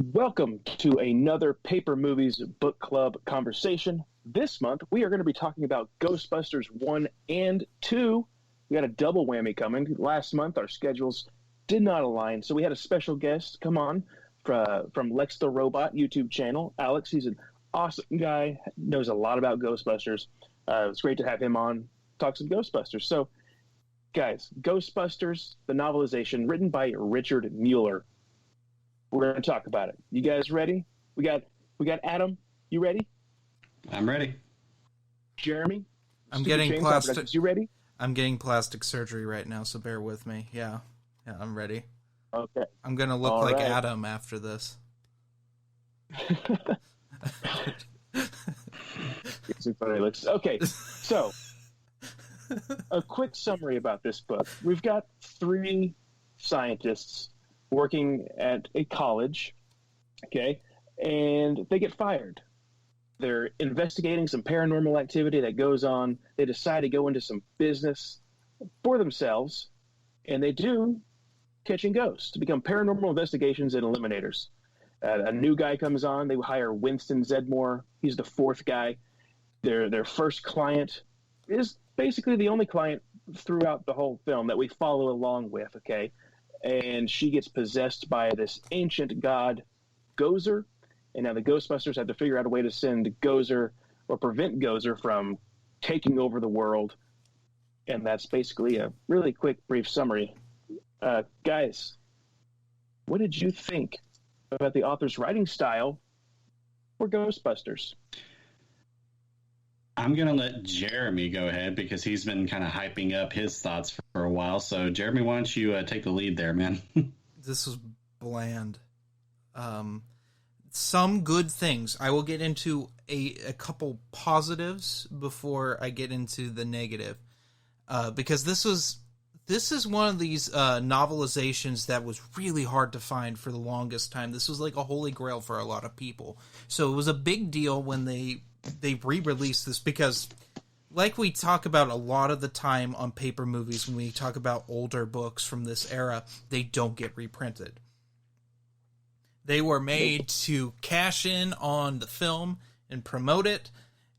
Welcome to another Paper Movies Book Club conversation. This month, we are going to be talking about Ghostbusters 1 and 2. We got a double whammy coming. Last month, our schedules did not align, so we had a special guest come on from Lex the Robot YouTube channel. Alex, he's an awesome guy, knows a lot about Ghostbusters. It's great to have him on, talk some Ghostbusters. So, guys, Ghostbusters, the novelization, written by Richard Mueller. We're going to talk about it. You guys ready? We got Adam. You ready? I'm ready. Jeremy? I'm getting plastic. You ready? I'm getting plastic surgery right now, so bear with me. Yeah, I'm ready. Okay. I'm going to look All like right. Adam after this. Okay, so a quick summary about this book. We've got three scientists working at a college, okay, and they get fired. They're investigating some paranormal activity that goes on. They decide to go into some business for themselves, and they do catching ghosts to become paranormal investigations and eliminators. A new guy comes on. They hire Winston Zedmore. He's the fourth guy. Their first client is basically the only client throughout the whole film that we follow along with, okay? And she gets possessed by this ancient god, Gozer. And now the Ghostbusters have to figure out a way to send Gozer or prevent Gozer from taking over the world. And that's basically a really quick, brief summary. Guys, what did you think about the author's writing style for Ghostbusters? I'm going to let Jeremy go ahead because he's been kind of hyping up his thoughts for a while. So, Jeremy, why don't you take the lead there, man? This was bland. Some good things. I will get into a couple positives before I get into the negative. Because this is one of these novelizations that was really hard to find for the longest time. This was like a holy grail for a lot of people. So it was a big deal when they re-released this because, like we talk about a lot of the time on paper movies, when we talk about older books from this era, they don't get reprinted. They were made to cash in on the film and promote it,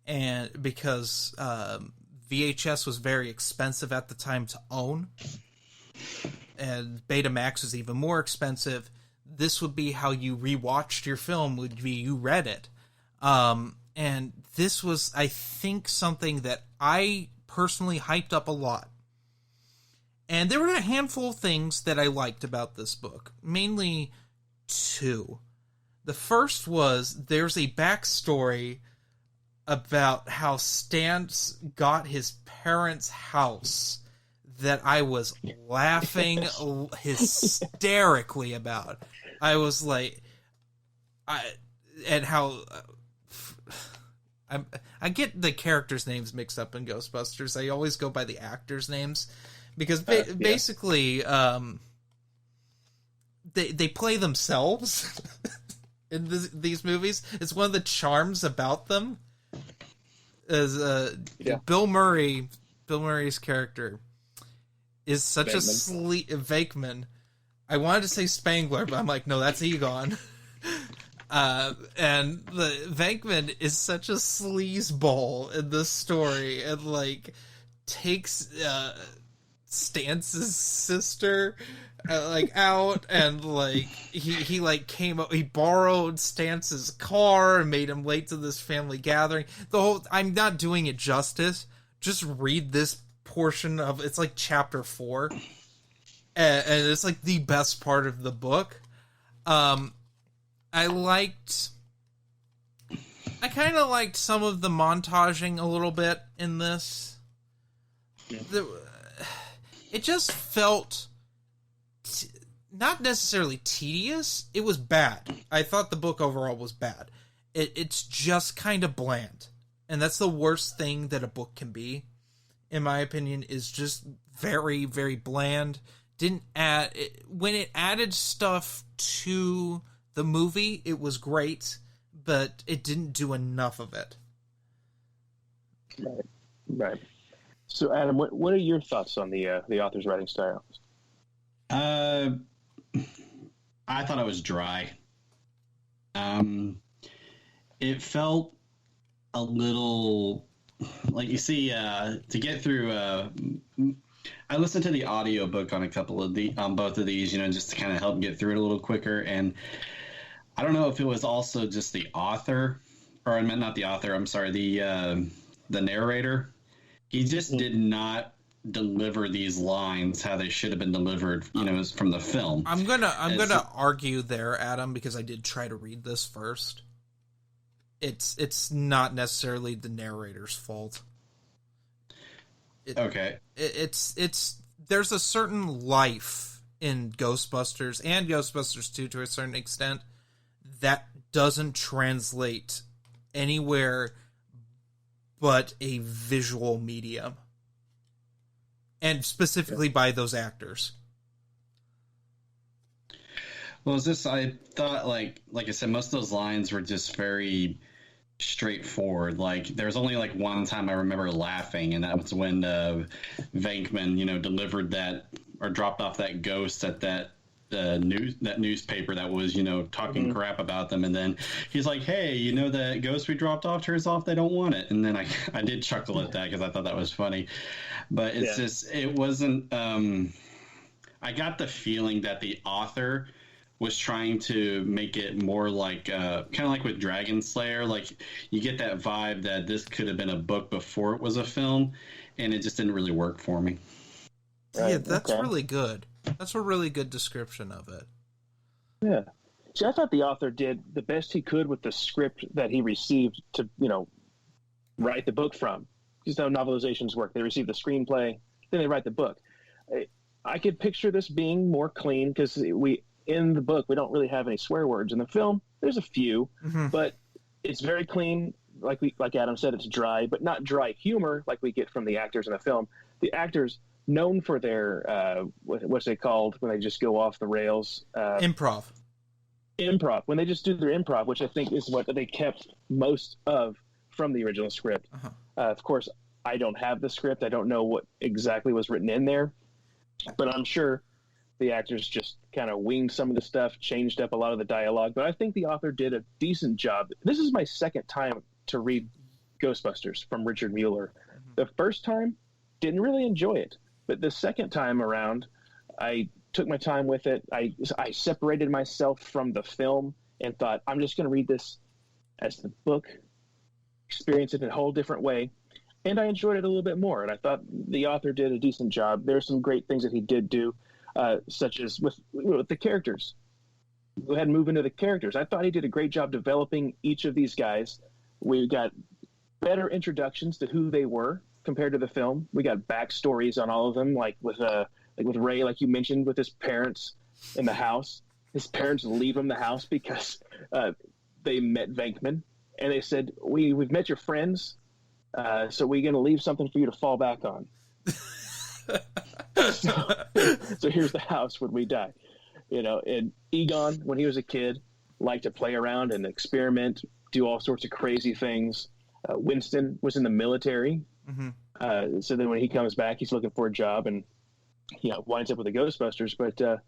and because VHS was very expensive at the time to own, and Betamax was even more expensive, this would be how you rewatched your film, would be you read it. And this was, I think, something that I personally hyped up a lot. And there were a handful of things that I liked about this book. Mainly two. The first was, there's a backstory about how Stantz got his parents' house that I was laughing hysterically about. I was like... I get the characters' names mixed up in Ghostbusters. I always go by the actors' names because basically they play themselves in these movies. It's one of the charms about them. As Bill Murray's character is such Venkman. I wanted to say Spangler, but I'm like, no, that's Egon. And the Venkman is such a sleazeball in this story, and like takes Stantz's sister out, and like he came up, he borrowed Stantz's car and made him late to this family gathering. I'm not doing it justice. Just read this portion of it's like chapter 4, and it's like the best part of the book. I kind of liked some of the montaging a little bit in this. It just felt not necessarily tedious. It was bad. I thought the book overall was bad. It's just kind of bland. And that's the worst thing that a book can be, in my opinion, is just very, very bland. When it added stuff to the movie, it was great, but it didn't do enough of it. Right. So, Adam, what are your thoughts on the author's writing style? I thought it was dry. It felt a little like, you see, to get through. I listened to the audiobook on a couple of on both of these, just to kind of help get through it a little quicker. And I don't know if it was also just the author, or I meant not the author. I'm sorry, the narrator. He just did not deliver these lines how they should have been delivered, from the film. I'm gonna argue there, Adam, because I did try to read this first. It's not necessarily the narrator's fault. Okay. It's there's a certain life in Ghostbusters and Ghostbusters 2 to a certain extent that doesn't translate anywhere but a visual medium. And specifically by those actors. Well, I thought, like I said, most of those lines were just very straightforward. Like, there's only like one time I remember laughing, and that was when Venkman, delivered that, or dropped off that ghost at that newspaper that was, talking crap about them, and then he's like, "Hey, that ghost we dropped off turns off. They don't want it." And then I did chuckle at that because I thought that was funny, but it's just, it wasn't. I got the feeling that the author was trying to make it more like, kind of like with Dragon Slayer, like you get that vibe that this could have been a book before it was a film, and it just didn't really work for me. Right, yeah, that's really good. That's a really good description of it. Yeah. See, I thought the author did the best he could with the script that he received to, write the book from. Because how novelizations work. They receive the screenplay, then they write the book. I could picture this being more clean, because in the book, we don't really have any swear words. In the film, there's a few, but it's very clean. Like Adam said, it's dry, but not dry humor like we get from the actors in the film. The actors, known for their what's it called when they just go off the rails? Improv. When they just do their improv, which I think is what they kept most of from the original script. Of course, I don't have the script. I don't know what exactly was written in there, but I'm sure the actors just kind of winged some of the stuff, changed up a lot of the dialogue. But I think the author did a decent job. This is my second time to read Ghostbusters from Richard Mueller. The first time, didn't really enjoy it. But the second time around, I took my time with it. I separated myself from the film and thought, I'm just going to read this as the book, experience it in a whole different way. And I enjoyed it a little bit more. And I thought the author did a decent job. There's some great things that he did do, such as with the characters. Go ahead and move into the characters. I thought he did a great job developing each of these guys. We got better introductions to who they were compared to the film. We got backstories on all of them, like with Ray, like you mentioned, with his parents in the house. His parents leave him the house because they met Venkman, and they said, "We've met your friends, so we're going to leave something for you to fall back on." so here's the house when we die. And Egon, when he was a kid, liked to play around and experiment, do all sorts of crazy things. Winston was in the military. So then when he comes back, he's looking for a job and winds up with the Ghostbusters. But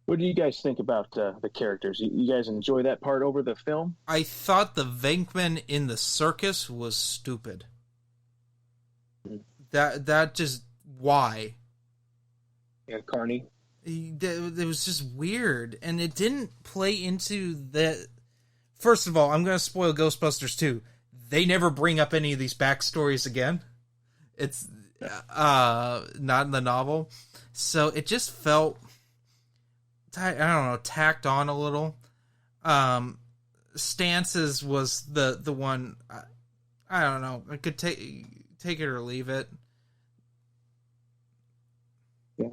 what do you guys think about the characters? You guys enjoy that part over the film? I thought the Venkman in the circus was stupid. That just, why? Yeah, Carney. It was just weird, and it didn't play into the... First of all, I'm going to spoil Ghostbusters 2. They never bring up any of these backstories again. It's not in the novel. So it just felt, I don't know, tacked on a little. Stances was the one, I don't know, I could take it or leave it. Yeah.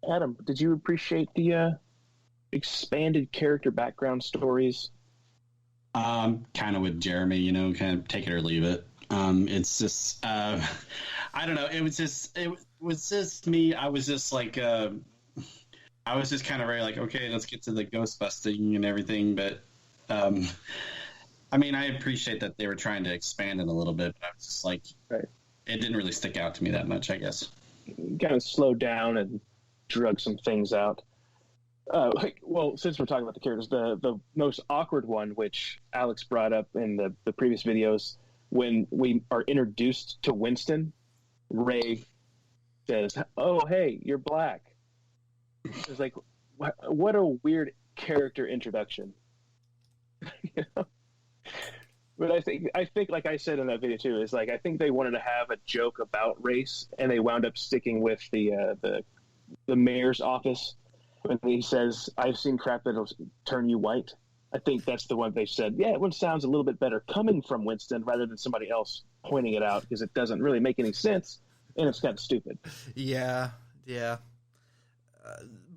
Adam, did you appreciate the expanded character background stories? Kind of with Jeremy, kind of take it or leave it. It's just, I don't know. It was just me. I was just like, I was just kind of very like, okay, let's get to the ghost busting and everything. But, I mean, I appreciate that they were trying to expand it a little bit, but I was just like, right. It didn't really stick out to me that much, I guess. Kind of slowed down and drug some things out. Well, since we're talking about the characters, the most awkward one, which Alex brought up in the previous videos, when we are introduced to Winston, Ray says, "Oh, hey, you're black." It's like, what a weird character introduction. You know? But I think, like I said in that video too, is like I think they wanted to have a joke about race, and they wound up sticking with the mayor's office when he says, "I've seen crap that'll turn you white." I think that's the one they said. Yeah, it one sounds a little bit better coming from Winston rather than somebody else pointing it out, because it doesn't really make any sense and it's kind of stupid. Yeah, yeah.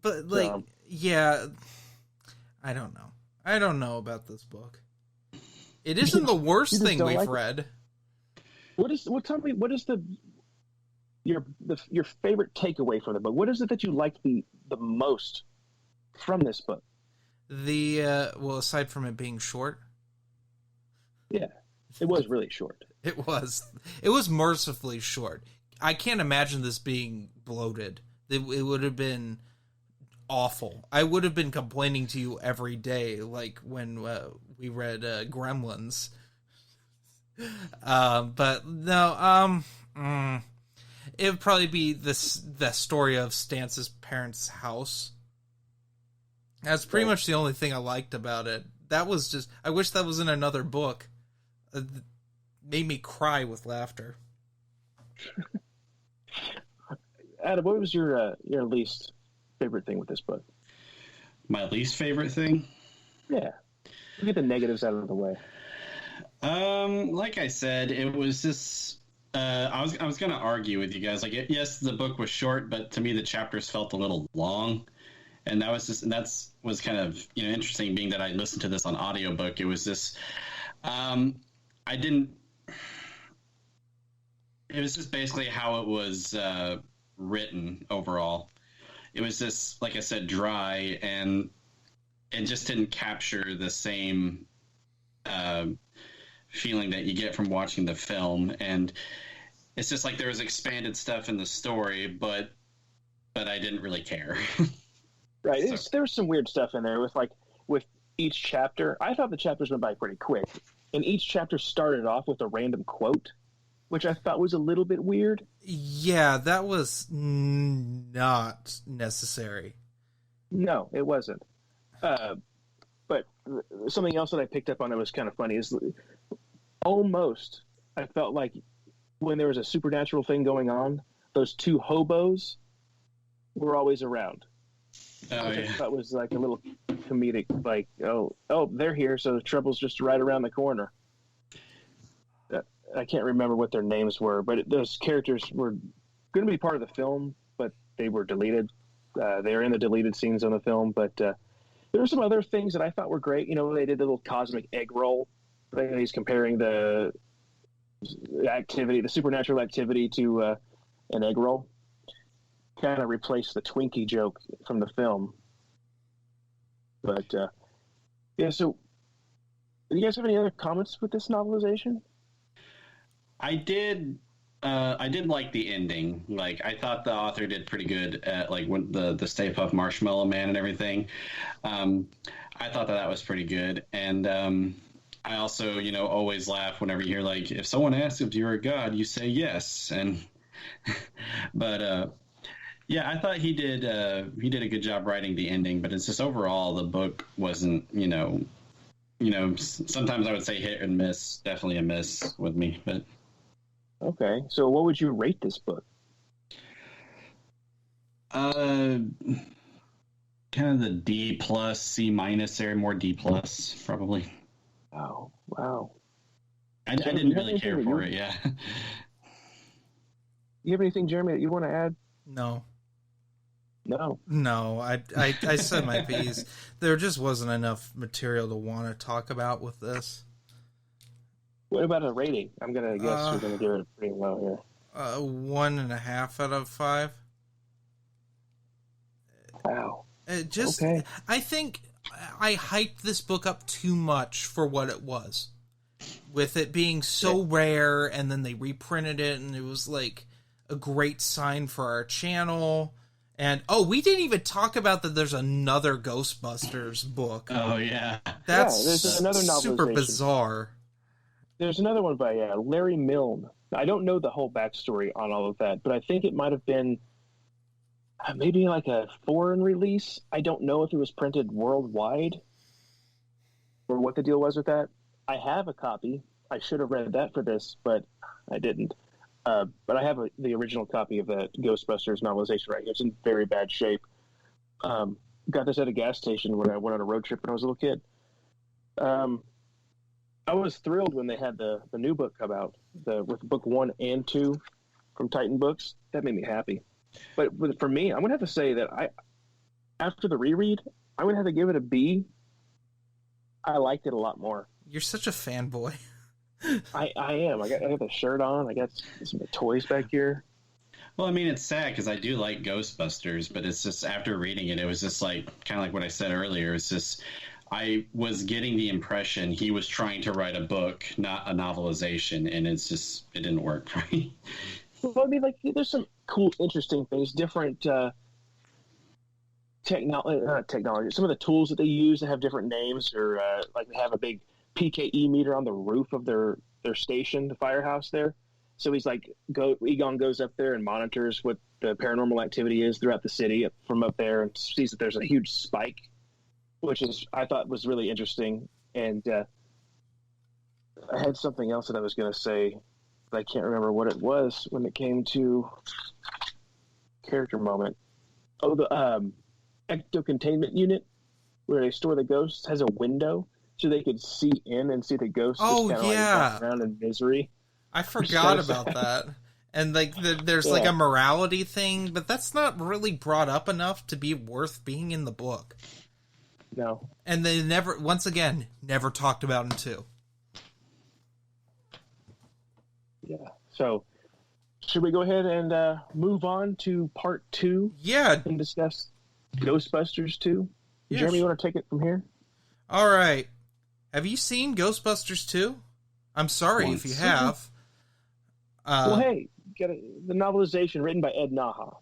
But like, yeah, I don't know. I don't know about this book. It isn't the worst thing we've read. Tell me, what is your favorite takeaway from the book? What is it that you like the most from this book? Well, aside from it being short. Yeah, it was really short. It was mercifully short. I can't imagine this being bloated. It would have been awful. I would have been complaining to you every day, like when we read Gremlins. But no, it would probably be the story of Stance's parents' house. That's pretty much the only thing I liked about it. That was just, I wish that was in another book. It made me cry with laughter. Adam, what was your least favorite thing with this book? My least favorite thing? Yeah. We'll get the negatives out of the way. Like I said, it was just I was going to argue with you guys. Like, yes, the book was short, but to me the chapters felt a little long. And that was kind of, interesting, being that I listened to this on audiobook. It was just it was just basically how it was written overall. It was just, like I said, dry, and it just didn't capture the same feeling that you get from watching the film. And it's just like there was expanded stuff in the story, but I didn't really care. Right. So. There was some weird stuff in there with each chapter. I thought the chapters went by pretty quick, and each chapter started off with a random quote, which I thought was a little bit weird. Yeah, that was not necessary. No, it wasn't. But something else that I picked up on that was kind of funny is almost I felt like when there was a supernatural thing going on, those two hobos were always around. Oh, Which yeah. I thought was like a little comedic, like, oh, they're here, so the trouble's just right around the corner. I can't remember what their names were, but those characters were going to be part of the film, but they were deleted. They were in the deleted scenes on the film, but there were some other things that I thought were great. They did the little cosmic egg roll. He's comparing the activity, the supernatural activity, to an egg roll. Kind of replaced the Twinkie joke from the film. But yeah, so do you guys have any other comments with this novelization? I did like the ending. Like, I thought the author did pretty good at, like, when the Stay Puft Marshmallow Man and everything. I thought that was pretty good. And I also, always laugh whenever you hear, like, if someone asks if you're a god, you say yes. And but yeah, I thought he did a good job writing the ending. But it's just overall the book wasn't, sometimes I would say hit and miss. Definitely a miss with me, but. Okay, so what would you rate this book? Kind of the D plus, C minus area, more D plus, probably. Oh, wow. I didn't really care for it, yeah. You have anything, Jeremy, that you want to add? No. No. I said my piece. There just wasn't enough material to want to talk about with this. What about a rating? I'm going to guess you're going to give it pretty low here. 1.5 out of 5. Wow. Okay. I think I hyped this book up too much for what it was. With it being so rare, and then they reprinted it, and it was like a great sign for our channel. And, we didn't even talk about that there's another Ghostbusters book. Oh, yeah. That's there's another super novelization. bizarre. There's another one by Larry Milne. I don't know the whole backstory on all of that, but I think it might have been maybe like a foreign release. I don't know if it was printed worldwide or what the deal was with that. I have a copy. I should have read that for this, but I didn't. But I have the original copy of the Ghostbusters novelization right here. It's in very bad shape. Got this at a gas station when I went on a road trip when I was a little kid. I was thrilled when they had the new book come out with book 1 and 2 from Titan Books. That made me happy. But for me, I'm going to have to say that after the reread, I'm going to have to give it a B. I liked it a lot more. You're such a fanboy. I am. I got the shirt on. I got some toys back here. Well, I mean, it's sad because I do like Ghostbusters, but it's just after reading it, it was just like kind of like what I said earlier. It's just I was getting the impression he was trying to write a book, not a novelization, and it didn't work for me. Well, I mean, like there's some cool, interesting things, different technology. Some of the tools that they use that have different names, or like they have a big PKE meter on the roof of their station, the firehouse there. So he's like, Egon goes up there and monitors what the paranormal activity is throughout the city from up there, and sees that there's a huge spike, which I thought was really interesting. And I had something else that I was going to say, but I can't remember what it was when it came to character moment. Oh, the ecto containment unit where they store the ghosts has a window, so they could see in and see the ghosts. Oh, just yeah. like around in misery. I forgot about that. And like there's like a morality thing, but that's not really brought up enough to be worth being in the book. No. And they never talked about in 2. Yeah. So should we go ahead and move on to part 2? Yeah. And discuss Ghostbusters 2? Yes. Jeremy, you want to take it from here? All right. Have you seen Ghostbusters 2? I'm sorry if you have. Well, hey, get the novelization written by Ed Naha.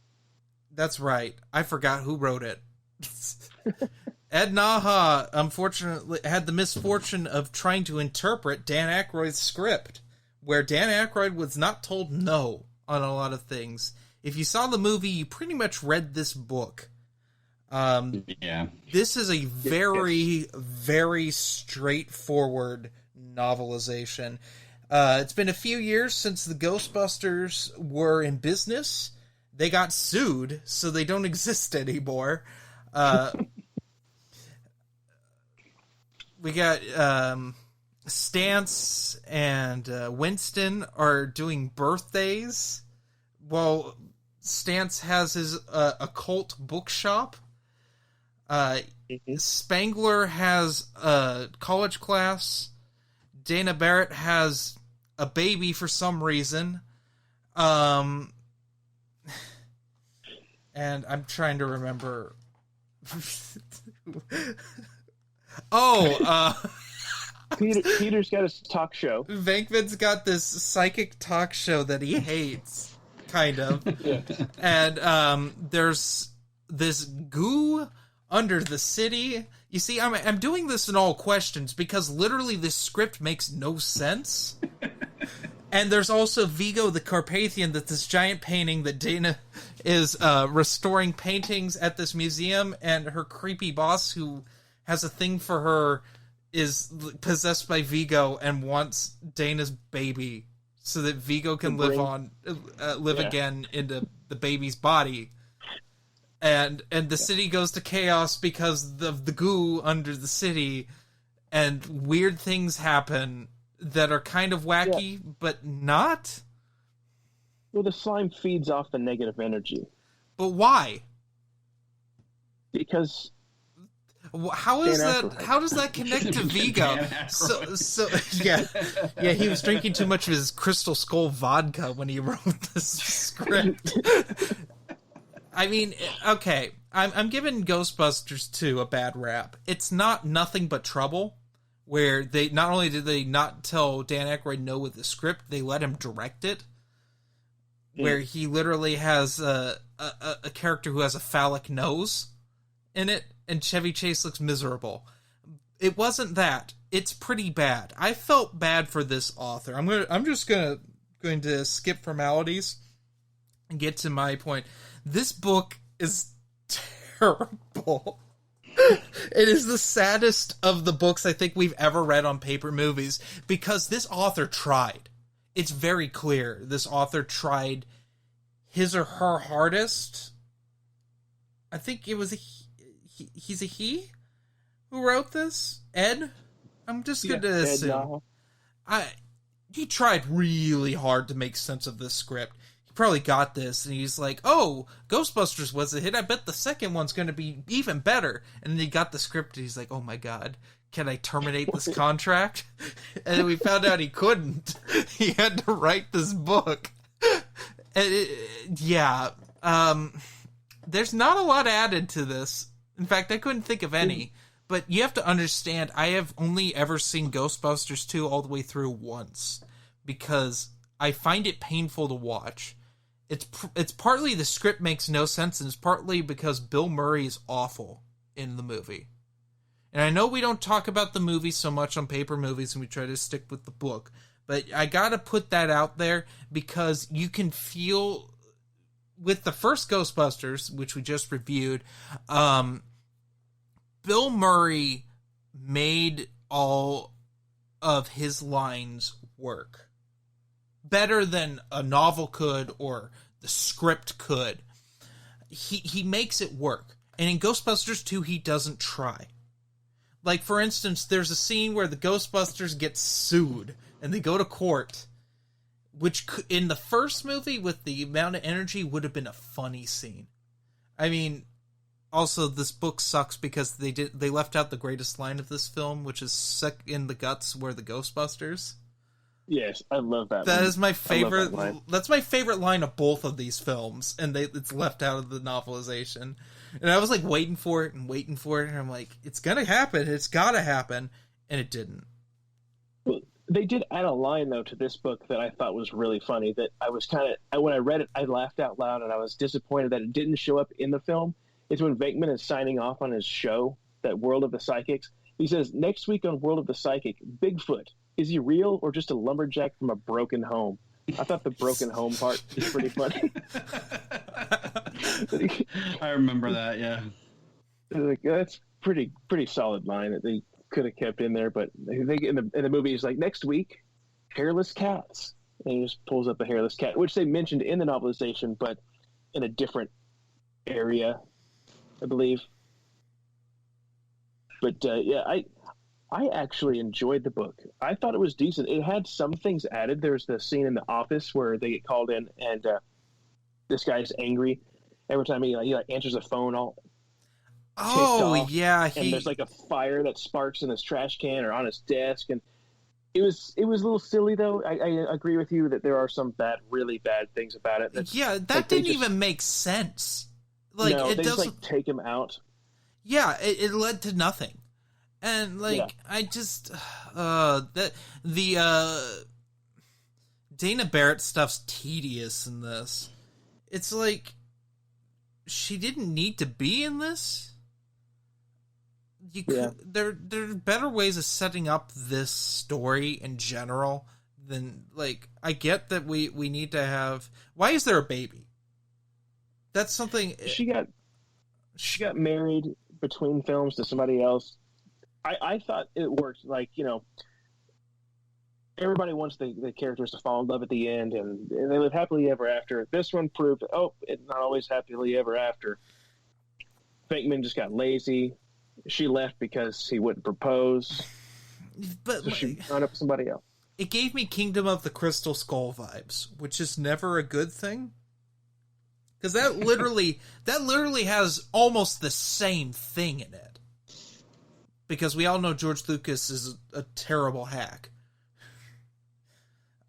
That's right. I forgot who wrote it. Ed Naha, unfortunately, had the misfortune of trying to interpret Dan Aykroyd's script, where Dan Aykroyd was not told no on a lot of things. If you saw the movie, you pretty much read this book. Yeah. This is a very, very straightforward novelization. It's been a few years since the Ghostbusters were in business. They got sued, so they don't exist anymore. We got Stance and Winston are doing birthdays while Stance has his occult bookshop. Spangler has a college class. Dana Barrett has a baby for some reason. And I'm trying to remember. Peter's got his talk show. Venkman's got this psychic talk show that he hates, kind of. Yeah. And there's this goo under the city. You see, I'm doing this in all questions because literally this script makes no sense. And there's also Vigo the Carpathian, that's this giant painting that Dana is restoring paintings at this museum, and her creepy boss, who has a thing for her, is possessed by Vigo and wants Dana's baby so that Vigo can live again into the baby's body. And the city goes to chaos because of the goo under the city, and weird things happen that are kind of wacky, but not. Well, the slime feeds off the negative energy. But why? Because how does that connect to Vigo? So yeah, he was drinking too much of his Crystal Skull vodka when he wrote this script. I mean, okay, I'm giving Ghostbusters 2 a bad rap. It's not Nothing But Trouble, where they not only did they not tell Dan Aykroyd no with the script, they let him direct it, where he literally has a character who has a phallic nose in it, and Chevy Chase looks miserable. It wasn't that. It's pretty bad. I felt bad for this author. I'm just going to skip formalities and get to my point. This book is terrible. It is the saddest of the books I think we've ever read on Paper Movies, because this author tried. It's very clear this author tried his or her hardest. I think it was he's a he who wrote this? Ed? I'm just going to assume. He tried really hard to make sense of this script. He probably got this, and he's like, oh, Ghostbusters was a hit. I bet the second one's going to be even better. And then he got the script, and he's like, oh my god, can I terminate this contract? And then we found out he couldn't. He had to write this book. And there's not a lot added to this. In fact, I couldn't think of any. But you have to understand, I have only ever seen Ghostbusters 2 all the way through once, because I find it painful to watch. It's partly the script makes no sense, and it's partly because Bill Murray is awful in the movie. And I know we don't talk about the movie so much on Paper Movies, and we try to stick with the book, but I gotta put that out there, because you can feel, with the first Ghostbusters, which we just reviewed, Bill Murray made all of his lines work better than a novel could or the script could. He makes it work. And in Ghostbusters 2, he doesn't try. Like, for instance, there's a scene where the Ghostbusters get sued and they go to court, which in the first movie, with the amount of energy, would have been a funny scene. I mean, also, this book sucks because they left out the greatest line of this film, which is "Suck in the guts, we're the Ghostbusters." Yes, I love that. That is my favorite. That's my favorite line of both of these films, and it's left out of the novelization. And I was like waiting for it, and I'm like, it's gonna happen. It's gotta happen, and it didn't. Well, they did add a line though to this book that I thought was really funny. That I was when I read it, I laughed out loud, and I was disappointed that it didn't show up in the film. It's when Venkman is signing off on his show, that World of the Psychics. He says, next week on World of the Psychic, Bigfoot. Is he real or just a lumberjack from a broken home? I thought the broken home part was pretty funny. I remember that, yeah. Like, that's pretty solid line that they could have kept in there. But I think in the movie, he's like, next week, hairless cats. And he just pulls up a hairless cat, which they mentioned in the novelization, but in a different area, I believe. But I actually enjoyed the book. I thought it was decent. It had some things added. There's the scene in the office where they get called in, and this guy's angry every time he answers the phone all. Oh yeah, and there's like a fire that sparks in his trash can or on his desk, and it was a little silly though. I agree with you that there are some really bad things about it. That didn't even make sense. Like, no, it they doesn't just take him out. Yeah, it led to nothing. And I just Dana Barrett stuff's tedious in this. It's like she didn't need to be in this. There are better ways of setting up this story in general than, like, I get that we need to have. Why is there a baby? That's something. She got married between films to somebody else. I thought it worked. Like, everybody wants the characters to fall in love at the end, and they live happily ever after. This one proved, it's not always happily ever after. Venkman just got lazy. She left because he wouldn't propose. But so she found up somebody else. It gave me Kingdom of the Crystal Skull vibes, which is never a good thing. Because that literally has almost the same thing in it. Because we all know George Lucas is a terrible hack.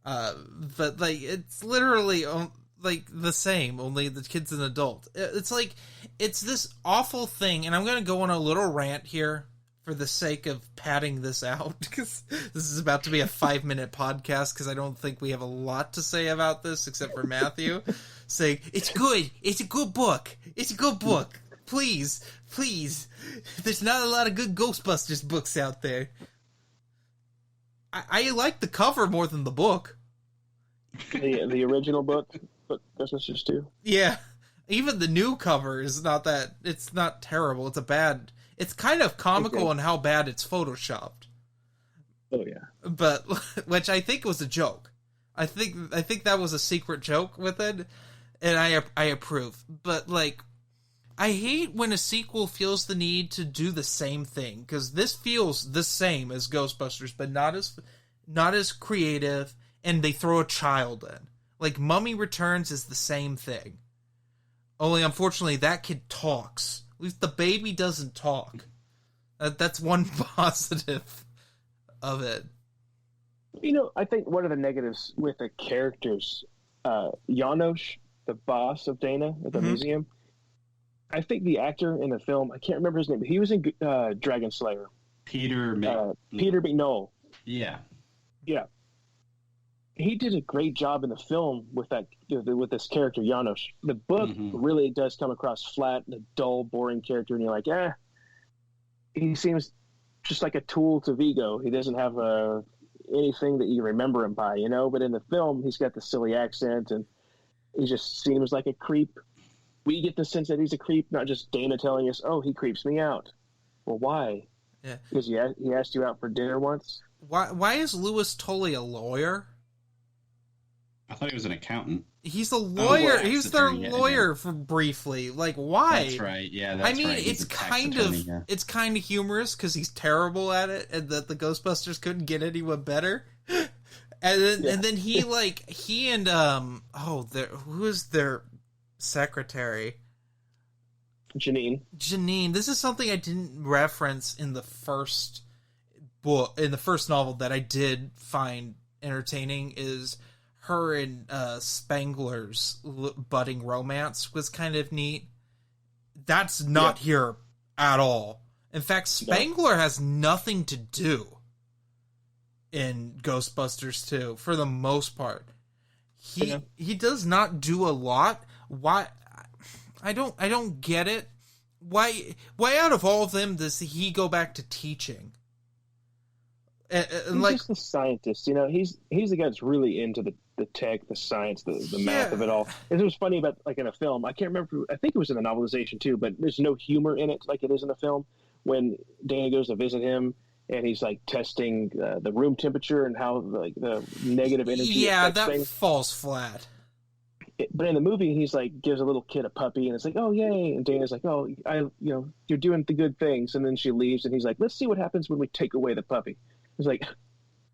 But it's literally the same, only the kid's an adult. It's like, it's this awful thing, and I'm going to go on a little rant here for the sake of padding this out, because this is about to be a 5-minute podcast, because I don't think we have a lot to say about this except for Matthew saying, it's good. It's a good book. It's a good book. Please. There's not a lot of good Ghostbusters books out there. I like the cover more than the book. The original book Ghostbusters 2? Yeah. Even the new cover is not that... It's not terrible. It's kind of comical in how bad it's photoshopped. Oh, yeah. But, which I think was a joke. I think that was a secret joke with it, and I approve. But, like, I hate when a sequel feels the need to do the same thing, because this feels the same as Ghostbusters, but not as creative, and they throw a child in. Like, Mummy Returns is the same thing. Only, unfortunately, that kid talks. At least the baby doesn't talk. That's one positive of it. You know, I think one of the negatives with the characters, Janosch, the boss of Dana at the museum, I think the actor in the film, I can't remember his name, but he was in Dragon Slayer. Peter McNoll. Yeah. Yeah. He did a great job in the film with this character Janosch. The book really does come across flat, a dull, boring character, and you're like, he seems just like a tool to Vigo. He doesn't have anything that you remember him by, you know. But in the film, he's got the silly accent, and he just seems like a creep. We get the sense that he's a creep, not just Dana telling us, "Oh, he creeps me out." Well, why? Yeah, because he asked you out for dinner once. Why is Louis Tully a lawyer? I thought he was an accountant. He's a lawyer. Oh, He's their lawyer for briefly. Like, why? That's right. Yeah, that's right. I mean, right. it's kind of humorous because he's terrible at it, and that the Ghostbusters couldn't get anyone better. And then he and who is their secretary? Janine. This is something I didn't reference in the first book, in the first novel that I did find entertaining, is her and Spangler's budding romance was kind of neat. That's not here at all. In fact, Spangler has nothing to do in Ghostbusters 2 for the most part. He does not do a lot. Why? I don't get it. Why out of all of them does he go back to teaching? He's just a scientist, you know. He's the guy that's really into the tech, the science, the math of it all. And it was funny about, like, in a film, I can't remember, I think it was in the novelization too, but there's no humor in it like it is in the film when Dana goes to visit him and he's like testing the room temperature and how like the negative energy. Yeah, that things. Falls flat. But in the movie, he's like gives a little kid a puppy, and it's like, oh yay! And Dana's like, oh, you're doing the good things, and then she leaves, and he's like, let's see what happens when we take away the puppy. There's like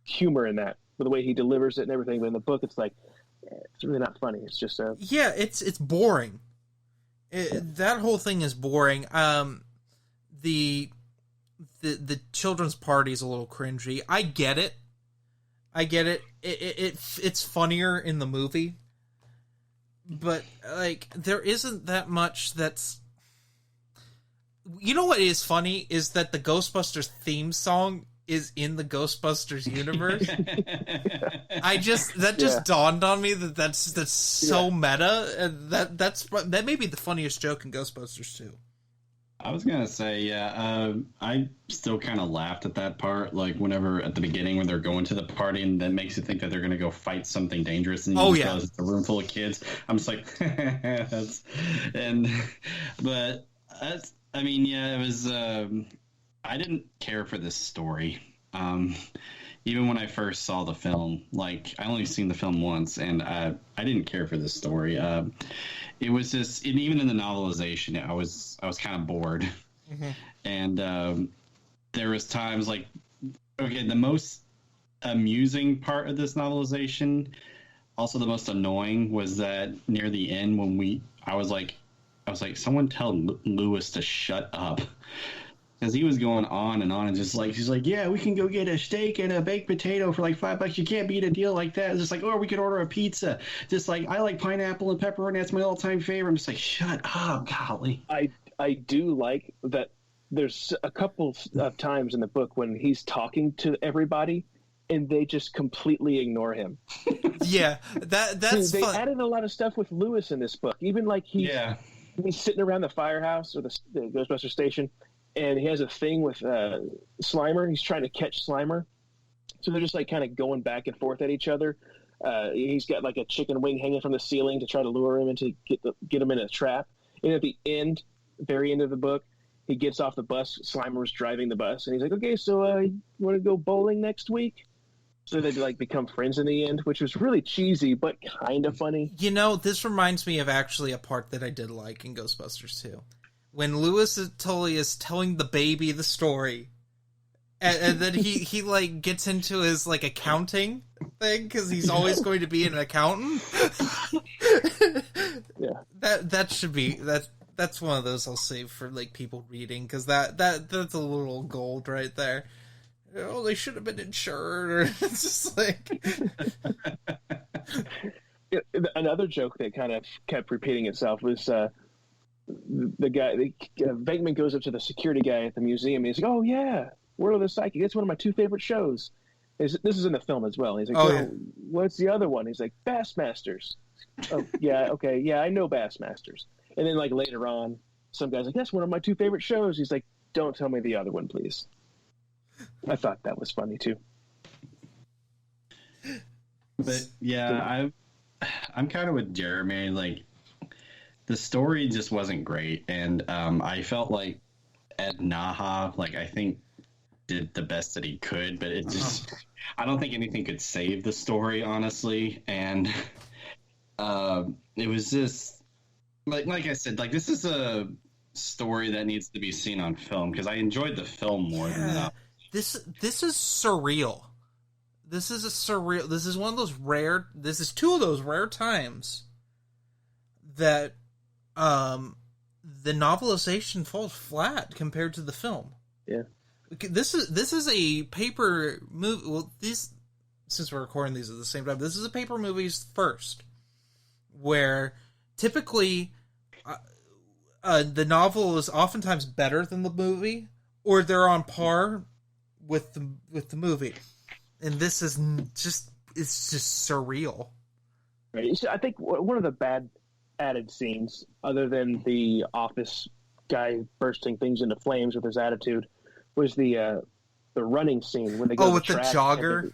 humor in that, with the way he delivers it and everything. But in the book, it's like it's really not funny. It's just it's boring. That whole thing is boring. The children's party is a little cringy. I get it. It's funnier in the movie. But, like, there isn't that much that's... You know what is funny? Is that the Ghostbusters theme song is in the Ghostbusters universe. That just dawned on me that's so meta, and that may be the funniest joke in Ghostbusters 2. I was gonna say, I still kind of laughed at that part, like whenever at the beginning when they're going to the party, and that makes you think that they're gonna go fight something dangerous, and you realize it's a room full of kids. I'm just like, it was. I didn't care for this story. Even when I first saw the film, like I only seen the film once, and I didn't care for this story. It was just, and even in the novelization, I was kind of bored, and there was times like, okay, the most amusing part of this novelization, also the most annoying, was that near the end when I was like, someone tell Lewis to shut up. Because he was going on and just like, she's like, yeah, we can go get a steak and a baked potato for like $5. You can't beat a deal like that. It's just like, oh, we could order a pizza. Just like, I like pineapple and pepperoni. That's my all-time favorite. I'm just like, shut up, golly. I do like that there's a couple of times in the book when he's talking to everybody and they just completely ignore him. Yeah, that's they fun. added a lot of stuff with Lewis in this book. Even like he's sitting around the firehouse or the Ghostbuster station, and he has a thing with Slimer. He's trying to catch Slimer, so they're just like kind of going back and forth at each other. He's got like a chicken wing hanging from the ceiling to try to lure him into get him in a trap. And at the end, very end of the book, he gets off the bus. Slimer's driving the bus, and he's like, "Okay, so you want to go bowling next week?" So they like become friends in the end, which was really cheesy but kind of funny. You know, this reminds me of actually a part that I did like in Ghostbusters 2. When Louis Tully is telling the baby the story, and then he like gets into his like accounting thing because he's always going to be an accountant. Yeah, that should be that's one of those I'll save for like people reading because that's a little gold right there. Oh, they should have been insured. Or it's just like another joke that kind of kept repeating itself was the guy. Venkman goes up to the security guy at the museum. And he's like, "Oh yeah, World of the Psychic. It's one of my 2 favorite shows." This is in the film as well. And he's like, "Oh, yeah. What's the other one?" He's like, "Bassmasters." Oh yeah, okay, yeah, I know Bassmasters. And then like later on, some guy's like, "That's one of my 2 favorite shows." He's like, "Don't tell me the other one, please." I thought that was funny too. But yeah, I'm kind of with Jeremy. Like, the story just wasn't great, and I felt like Ed Naha, like I think, did the best that he could, but it just I don't think anything could save the story, honestly. And it was just like I said, like this is a story that needs to be seen on film because I enjoyed the film more than that. This is surreal. This is one of those rare. This is 2 of those rare times that the novelization falls flat compared to the film. Yeah. This is a paper movie. Well, since we're recording these at the same time, this is a paper movies first, where typically the novel is oftentimes better than the movie, or they're on par with the movie, and this is just surreal. Right. I think one of the bad added scenes, other than the office guy bursting things into flames with his attitude, was the running scene when they go with the jogger,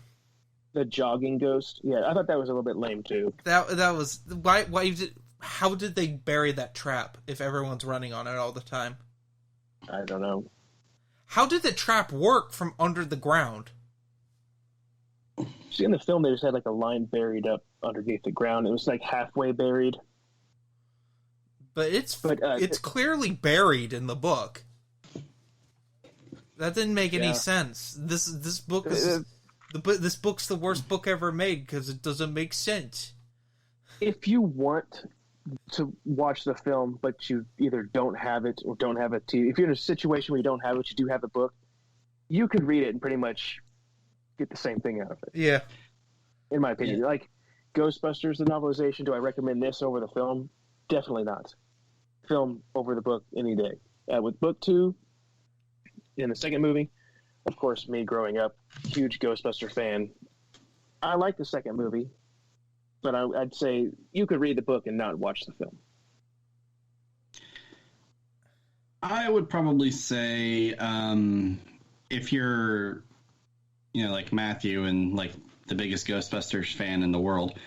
the jogging ghost. Yeah, I thought that was a little bit lame too. That was why how did they bury that trap if everyone's running on it all the time? I don't know. How did the trap work from under the ground? See, in the film, they just had like a line buried up underneath the ground. It was like halfway buried. But it's clearly buried in the book. That didn't make any sense. This book is this book's the worst book ever made because it doesn't make sense. If you want to watch the film, but you either don't have it or don't have a TV. If you're in a situation where you don't have it, you do have the book, you could read it and pretty much get the same thing out of it. Yeah. In my opinion. Like Ghostbusters, the novelization, do I recommend this over the film? Definitely not. Film over the book any day. With book 2, in the second movie, of course, me growing up, huge Ghostbuster fan, I like the second movie. But I'd say you could read the book and not watch the film. I would probably say if you're, like Matthew and like the biggest Ghostbusters fan in the world,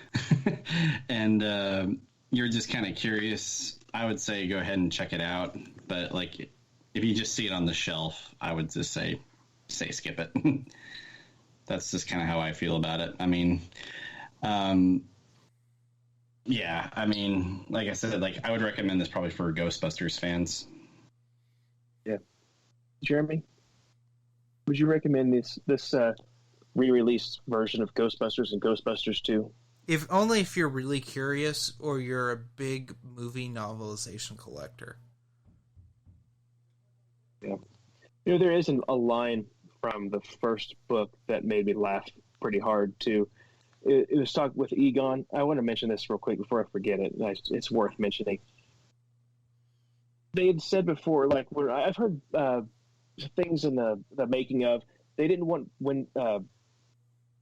and you're just kind of curious, I would say go ahead and check it out. But like, if you just see it on the shelf, I would just say skip it. That's just kind of how I feel about it. I mean, yeah, I mean, like I said, like I would recommend this probably for Ghostbusters fans. Yeah. Jeremy, would you recommend this re-released version of Ghostbusters and Ghostbusters 2? If only if you're really curious or you're a big movie novelization collector. Yeah. There isn't a line from the first book that made me laugh pretty hard too. It was talked with Egon. I want to mention this real quick before I forget it. It's worth mentioning. They had said before, like I've heard things in the making of. They didn't want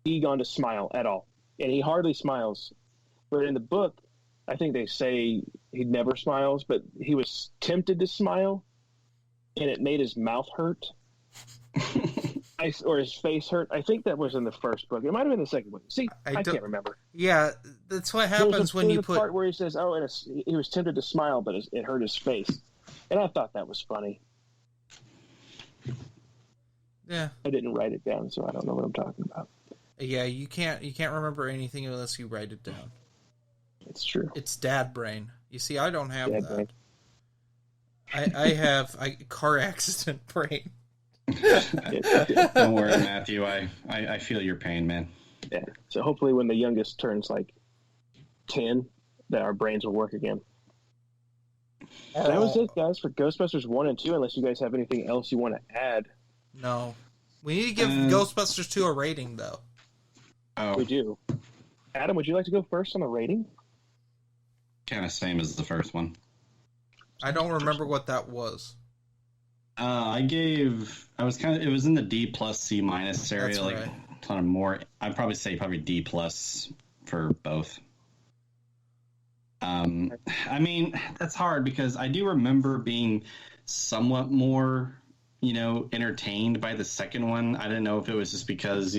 Egon to smile at all, and he hardly smiles. But in the book, I think they say he never smiles, but he was tempted to smile, and it made his mouth hurt, or his face hurt. I think that was in the first book. It might have been the second one. See, I can't remember. Yeah, that's what happens when you put. Part where he says, "Oh, and he was tempted to smile, but it hurt his face," and I thought that was funny. Yeah, I didn't write it down, so I don't know what I'm talking about. Yeah, you can't remember anything unless you write it down. It's true. It's dad brain. You see, I don't have dad that. Brain. I have car accident brain. Don't worry, Matthew. I feel your pain, man. Yeah. So hopefully, when the youngest turns like 10, that our brains will work again. And that was it, guys, for Ghostbusters 1 and 2. Unless you guys have anything else you want to add. No, we need to give Ghostbusters 2 a rating, though. Oh, we do. Adam, would you like to go first on the rating? Kind of same as the first one. I don't remember what that was. It was in the D plus C minus area. That's like right. Kind of more. I'd probably say D plus for both. I mean, that's hard because I do remember being somewhat more, entertained by the second one. I didn't know if it was just because,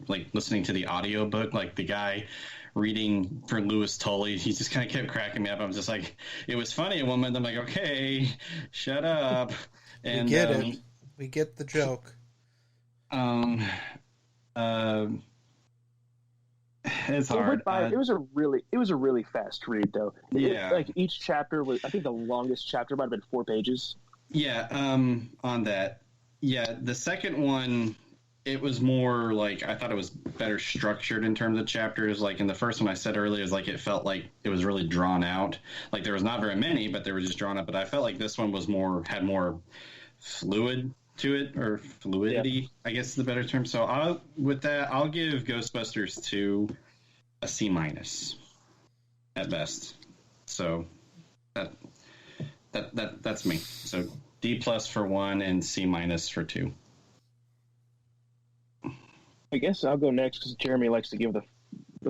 like listening to the audiobook, like the guy reading for Louis Tully, he just kind of kept cracking me up. I'm just like, it was funny at one moment. I'm like, okay, shut up. And we get it. We get the joke. It's hard. It was a really fast read, though. Yeah. Like each chapter was, I think the longest chapter might have been 4 pages. Yeah. On that. Yeah. The second one, it was more like, I thought it was better structured in terms of chapters. Like in the first one I said earlier, is like it felt like it was really drawn out. Like there was not very many, but they were just drawn out. But I felt like this one was had more fluid to it, or fluidity, I guess is the better term. So I'll give Ghostbusters 2 a C minus at best. So that's me. So D plus for 1 and C minus for 2. I guess I'll go next because Jeremy likes to give the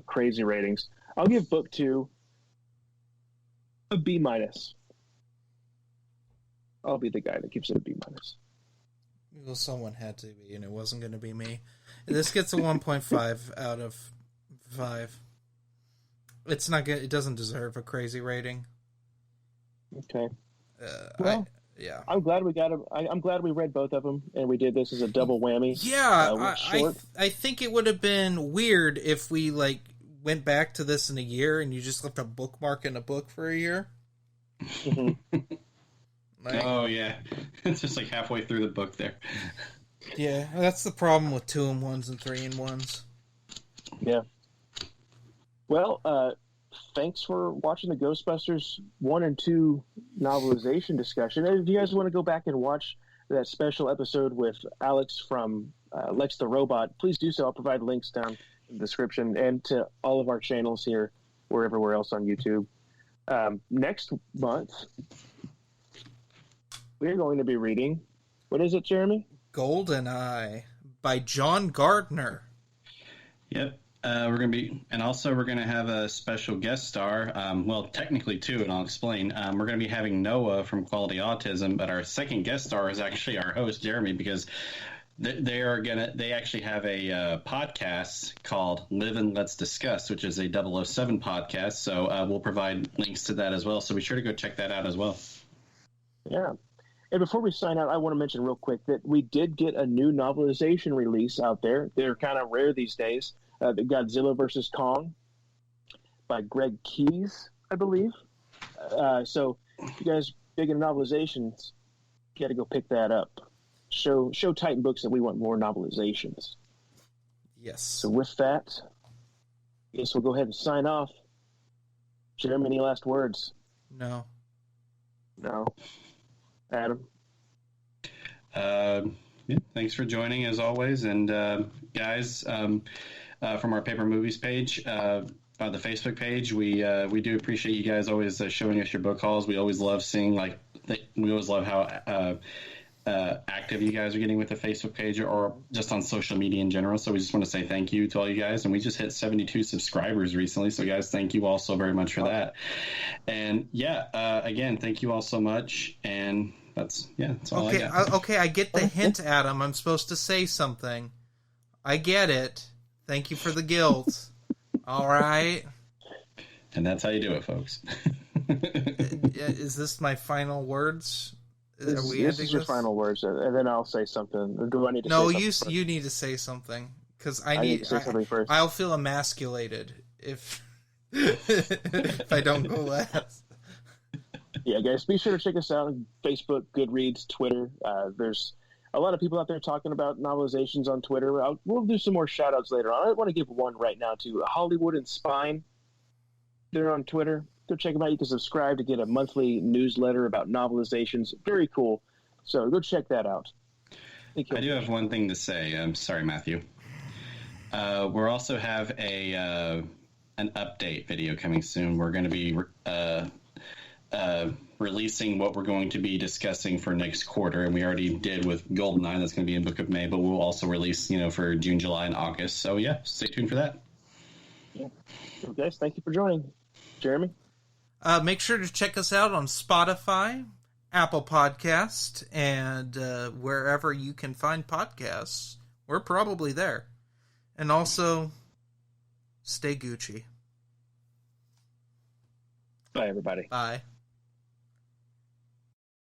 crazy ratings. I'll give book 2 a B minus. I'll be the guy that gives it a B minus. Well, someone had to be, and it wasn't going to be me. This gets a 1.5 out of 5. It's not good. It doesn't deserve a crazy rating. Okay. Yeah. I'm glad we got them. I'm glad we read both of them, and we did this as a double whammy. Yeah, I think it would have been weird if we went back to this in a year and you just left a bookmark in a book for a year. Mm-hmm. Oh yeah, it's just like halfway through the book there. Yeah, that's the problem with 2-in-1s and 3-in-1s. Yeah. Well, thanks for watching the Ghostbusters 1 and 2 novelization discussion. And if you guys want to go back and watch that special episode with Alex from Lex the Robot, please do so. I'll provide links down in the description and to all of our channels here or everywhere else on YouTube. Next month, we're going to be reading, what is it, Jeremy? GoldenEye by John Gardner. Yep. We're going to have a special guest star. Well, technically 2, and I'll explain. We're going to be having Noah from Quality Autism, but our second guest star is actually our host, Jeremy, because they actually have a podcast called Live and Let's Discuss, which is a 007 podcast. So we'll provide links to that as well. So be sure to go check that out as well. Yeah. And before we sign out, I want to mention real quick that we did get a new novelization release out there. They're kind of rare these days. The Godzilla vs. Kong by Greg Keyes, I believe. So if you guys big in novelizations, you got to go pick that up. Show Titan Books that we want more novelizations. Yes. So with that, I guess we'll go ahead and sign off. Jeremy, any last words? No. Adam? Yeah, thanks for joining as always. And guys, from our Paper Movies page, the Facebook page, we do appreciate you guys always showing us your book hauls. We always love seeing we always love how active you guys are getting with the Facebook page or just on social media in general. So we just want to say thank you to all you guys. And we just hit 72 subscribers recently. So guys, thank you all so very much for that. And again, thank you all so much. And that's all I got. Okay, I get the hint, Adam. I'm supposed to say something. I get it. Thank you for the guilt. All right. And that's how you do it, folks. Is this my final words? This is your final words, and then I'll say something. Do I need to? No, say something you need to say something because I need to say something first. I'll feel emasculated if if I don't go last. Yeah, guys, be sure to check us out on Facebook, Goodreads, Twitter. There's a lot of people out there talking about novelizations on Twitter. We'll do some more shout-outs later on. I want to give one right now to Hollywood and Spine. They're on Twitter. Go check them out. You can subscribe to get a monthly newsletter about novelizations. Very cool. So go check that out. I do have one thing to say. I'm sorry, Matthew. We'll also have an update video coming soon. We're going to be releasing what we're going to be discussing for next quarter, and we already did with Goldeneye. That's going to be in Book of May, but we'll also release, for June, July, and August. So yeah, stay tuned for that. Yeah. So guys, thank you for joining. Jeremy? Make sure to check us out on Spotify, Apple Podcast, and wherever you can find podcasts. We're probably there. And also, stay Gucci. Bye, everybody. Bye.